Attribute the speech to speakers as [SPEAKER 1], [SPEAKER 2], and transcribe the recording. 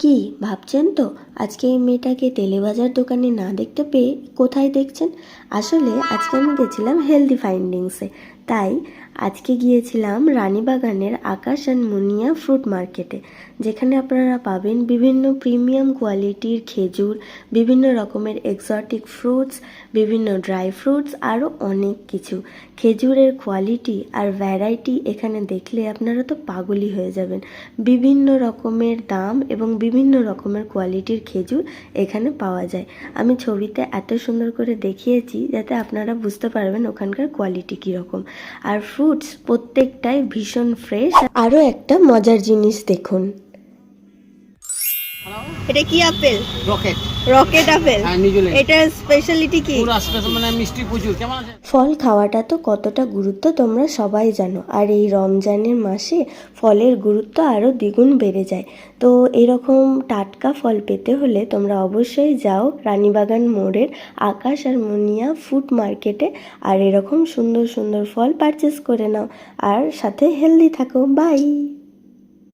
[SPEAKER 1] কি ভাবছেন তো আজকে এই মেয়েটাকে তেলেবাজার দোকানে না দেখতে পেয়ে কোথায় দেখছেন? আসলে আজকে আমি গেছিলাম হেলদি ফাইন্ডিংসে। তাই আজকে গিয়েছিলাম রানীবাগানের আকাশ অ্যান্ড মুনিয়া ফ্রুট মার্কেটে, যেখানে আপনারা পাবেন বিভিন্ন প্রিমিয়াম কোয়ালিটির খেজুর, বিভিন্ন রকমের এক্সোটিক ফ্রুটস, বিভিন্ন ড্রাই ফ্রুটস, আরও অনেক কিছু। খেজুরের কোয়ালিটি আর ভ্যারাইটি এখানে দেখলে আপনারা তো পাগলই হয়ে যাবেন। বিভিন্ন রকমের দাম এবং বিভিন্ন রকমের কোয়ালিটির খেজুর এখানে পাওয়া যায়। আমি ছবিতে এত সুন্দর করে দেখিয়েছি যাতে আপনারা বুঝতে পারবেন ওখানকার কোয়ালিটি কীরকম। আর ফ্রুটস প্রত্যেকটাই ভীষণ ফ্রেশ। আরও একটা মজার জিনিস দেখুন।
[SPEAKER 2] এটা কি আপেল?
[SPEAKER 3] Rocket
[SPEAKER 2] rocket apple.
[SPEAKER 3] হ্যাঁ, নিউজিল্যান্ড।
[SPEAKER 2] এটার স্পেশালিটি কি?
[SPEAKER 3] পুরো স্পেশাল, মানে মিষ্টি প্রচুর। কেমন আছে?
[SPEAKER 1] ফল খাওয়াটা তো কতটা গুরুত্ব তোমরা সবাই জানো, আর এই রমজানের মাসে ফলের গুরুত্ব আরও দ্বিগুণ বেড়ে যায়। তো এরকম টাটকা ফল পেতে হলে তোমরা অবশ্যই যাও রানীবাগান মোড়ের আকাশ আর মুনিয়া ফুড মার্কেটে, আর এরকম সুন্দর সুন্দর ফল পারচেস করে নাও, আর সাথে হেলদি থাকো। বাই।